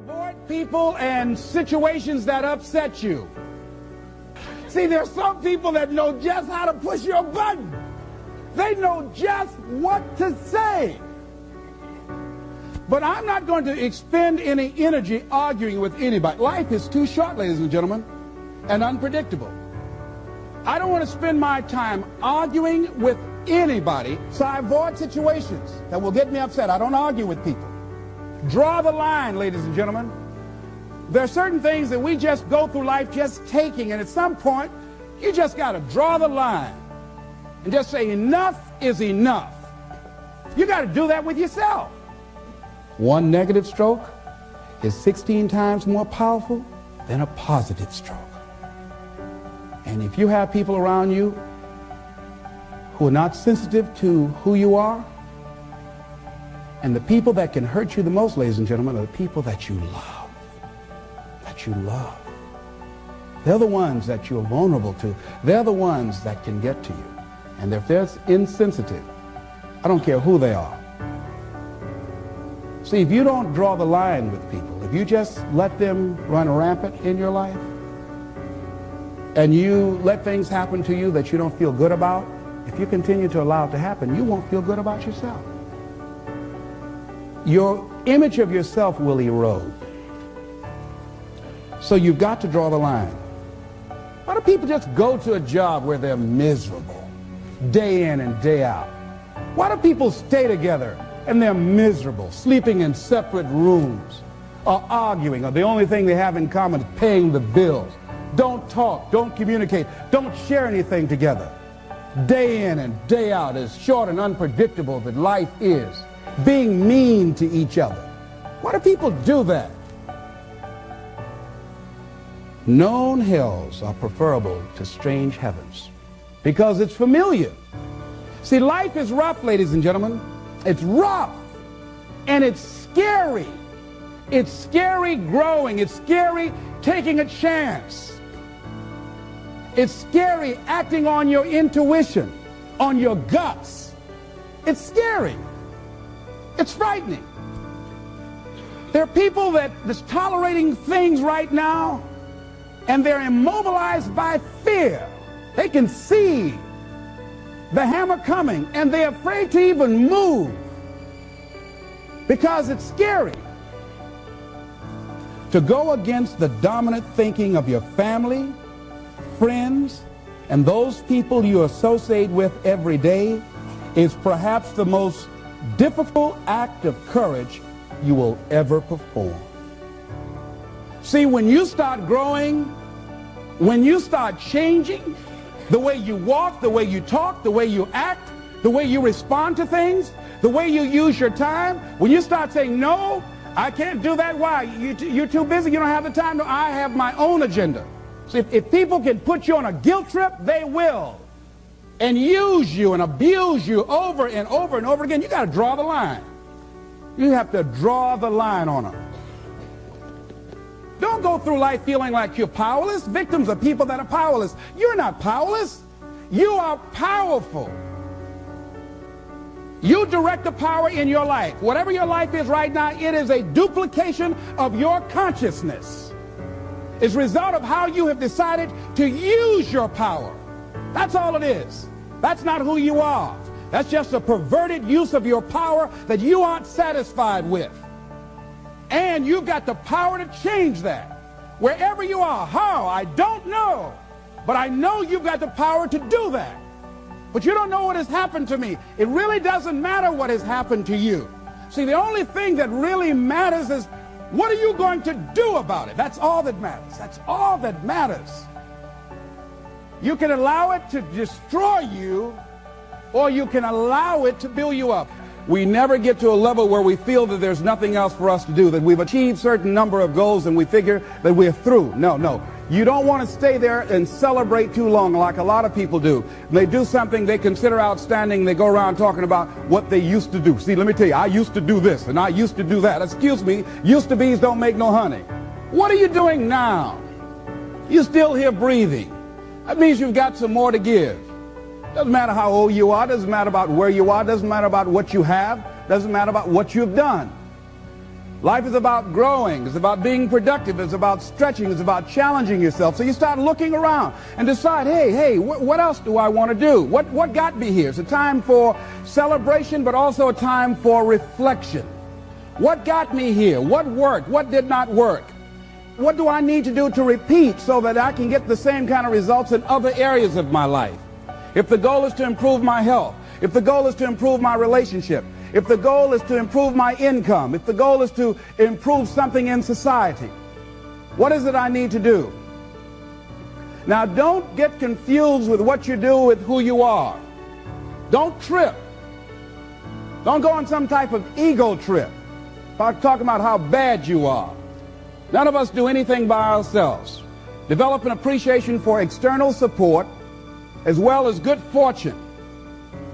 Avoid people and situations that upset you. See, there's some people that know just how to push your button. They know just what to say. But I'm not going to expend any energy arguing with anybody. Life is too short, ladies and gentlemen, and unpredictable. I don't want to spend my time arguing with anybody, so I avoid situations that will get me upset. I don't argue with people. Draw the line, ladies and gentlemen. There are certain things that we just go through life just taking, and at some point, you just got to draw the line and just say enough is enough. You got to do that with yourself. One negative stroke is 16 times more powerful than a positive stroke. And if you have people around you who are not sensitive to who you are, and the people that can hurt you the most, ladies and gentlemen, are the people that you love. That you love. They're the ones that you're vulnerable to. They're the ones that can get to you. And if they're insensitive, I don't care who they are. See, if you don't draw the line with people, if you just let them run rampant in your life, and you let things happen to you that you don't feel good about, if you continue to allow it to happen, you won't feel good about yourself. Your image of yourself will erode. So you've got to draw the line. Why do people just go to a job where they're miserable, day in and day out? Why do people stay together and they're miserable, sleeping in separate rooms, or arguing, or the only thing they have in common is paying the bills? Don't talk, don't communicate, don't share anything together. Day in and day out, as short and unpredictable that life is, being mean to each other. Why do people do that? Known hells are preferable to strange heavens because it's familiar. See, life is rough, ladies and gentlemen. It's rough and it's scary. It's scary growing. It's scary taking a chance. It's scary acting on your intuition, on your guts. It's scary. It's frightening. There are people that's tolerating things right now, and they're immobilized by fear. They can see the hammer coming, and they're afraid to even move because it's scary. To go against the dominant thinking of your family, friends, and those people you associate with every day is perhaps the most difficult act of courage you will ever perform. See, when you start growing, when you start changing the way you walk, the way you talk, the way you act, the way you respond to things, the way you use your time, when you start saying, no, I can't do that. Why? You're too busy. You don't have the time. No, I have my own agenda. So if people can put you on a guilt trip, they will. And use you and abuse you over and over and over again. You got to draw the line. You have to draw the line on them. Don't go through life feeling like you're powerless. Victims are people that are powerless. You're not powerless. You are powerful. You direct the power in your life. Whatever your life is right now, it is a duplication of your consciousness. It's a result of how you have decided to use your power. That's all it is. That's not who you are. That's just a perverted use of your power that you aren't satisfied with. And you've got the power to change that. Wherever you are, how, I don't know. But I know you've got the power to do that. But you don't know what has happened to me. It really doesn't matter what has happened to you. See, the only thing that really matters is what are you going to do about it? That's all that matters. That's all that matters. You can allow it to destroy you, or you can allow it to build you up. We never get to a level where we feel that there's nothing else for us to do, that we've achieved a certain number of goals and we figure that we're through. No. You don't want to stay there and celebrate too long like a lot of people do. They do something they consider outstanding, they go around talking about what they used to do. See, let me tell you, I used to do this and I used to do that. Excuse me, used to be's don't make no honey. What are you doing now? You're still here breathing. That means you've got some more to give. Doesn't matter how old you are, doesn't matter about where you are, doesn't matter about what you have, doesn't matter about what you've done. Life is about growing. It's about being productive. It's about stretching. It's about challenging yourself. So you start looking around and decide, hey, what else do I want to do? What got me here? It's a time for celebration, but also a time for reflection. What got me here? What worked? What did not work? What do I need to do to repeat so that I can get the same kind of results in other areas of my life? If the goal is to improve my health, if the goal is to improve my relationship, if the goal is to improve my income, if the goal is to improve something in society, what is it I need to do? Now, don't get confused with what you do with who you are. Don't trip. Don't go on some type of ego trip about talking about how bad you are. None of us do anything by ourselves. Develop an appreciation for external support as well as good fortune,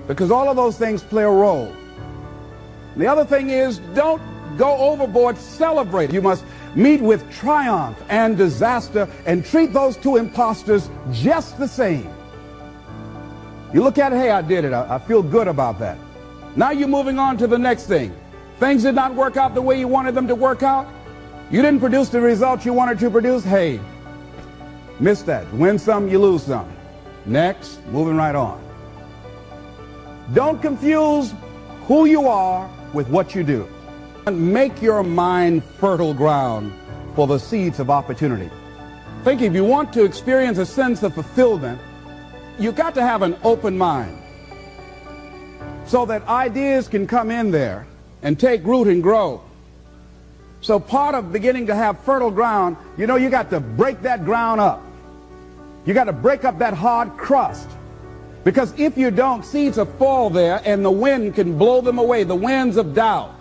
because all of those things play a role. The other thing is, don't go overboard celebrating. You must meet with triumph and disaster and treat those two imposters just the same. You look at it, hey, I did it. I feel good about that. Now you're moving on to the next thing. Things did not work out the way you wanted them to work out. You didn't produce the results you wanted to produce. Hey, miss that. Win some, you lose some. Next, moving right on. Don't confuse who you are with what you do. Make your mind fertile ground for the seeds of opportunity. Think, if you want to experience a sense of fulfillment, you've got to have an open mind so that ideas can come in there and take root and grow. So part of beginning to have fertile ground, you know, you got to break that ground up. You got to break up that hard crust. Because if you don't, seeds will fall there and the wind can blow them away, the winds of doubt.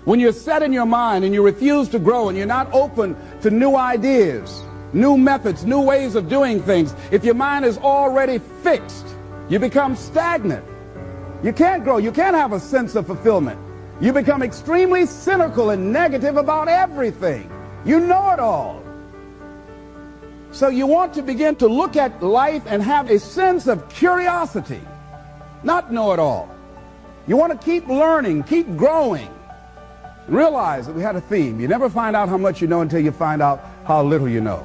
When you're set in your mind and you refuse to grow and you're not open to new ideas, new methods, new ways of doing things, if your mind is already fixed, you become stagnant. You can't grow. You can't have a sense of fulfillment. You become extremely cynical and negative about everything. You know it all. So you want to begin to look at life and have a sense of curiosity, not know it all. You want to keep learning, keep growing. Realize that we had a theme. You never find out how much you know until you find out how little you know.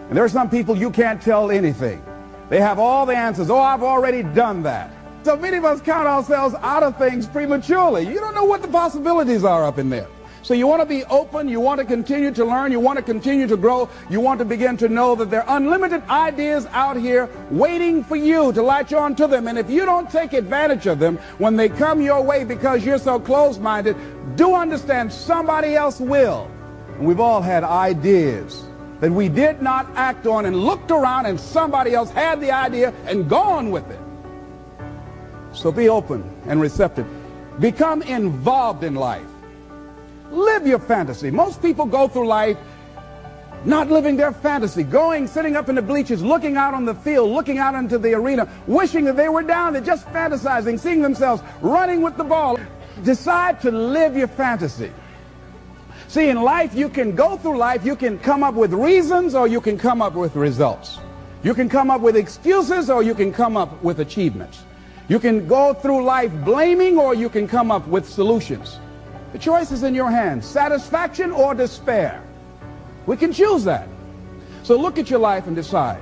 And there are some people you can't tell anything. They have all the answers. Oh, I've already done that. So many of us count ourselves out of things prematurely. You don't know what the possibilities are up in there. So you want to be open, you want to continue to learn, you want to continue to grow, you want to begin to know that there are unlimited ideas out here waiting for you to latch on to them. And if you don't take advantage of them when they come your way because you're so closed-minded, do understand somebody else will. And we've all had ideas that we did not act on and looked around and somebody else had the idea and gone with it. So be open and receptive. Become involved in life. Live your fantasy. Most people go through life not living their fantasy, sitting up in the bleachers, looking out on the field, looking out into the arena, wishing that they were down there, just fantasizing, seeing themselves running with the ball. Decide to live your fantasy. See, in life, you can go through life, you can come up with reasons or you can come up with results. You can come up with excuses or you can come up with achievements. You can go through life blaming or you can come up with solutions. The choice is in your hands, satisfaction or despair. We can choose that. So look at your life and decide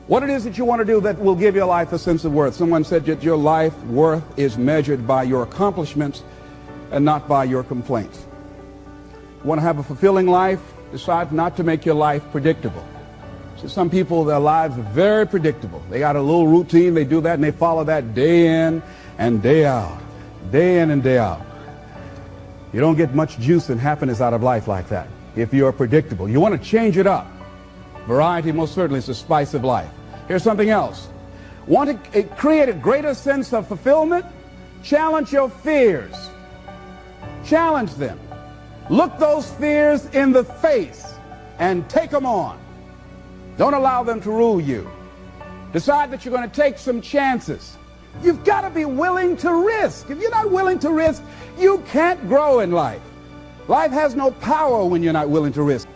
what it is that you want to do that will give your life a sense of worth. Someone said that your life worth is measured by your accomplishments and not by your complaints. You want to have a fulfilling life? Decide not to make your life predictable. So some people, their lives are very predictable. They got a little routine, they do that and they follow that day in and day out, day in and day out. You don't get much juice and happiness out of life like that if you're predictable. You want to change it up. Variety most certainly is the spice of life. Here's something else. Want to create a greater sense of fulfillment? Challenge your fears. Challenge them. Look those fears in the face and take them on. Don't allow them to rule you. Decide that you're going to take some chances. You've got to be willing to risk. If you're not willing to risk, you can't grow in life. Life has no power when you're not willing to risk.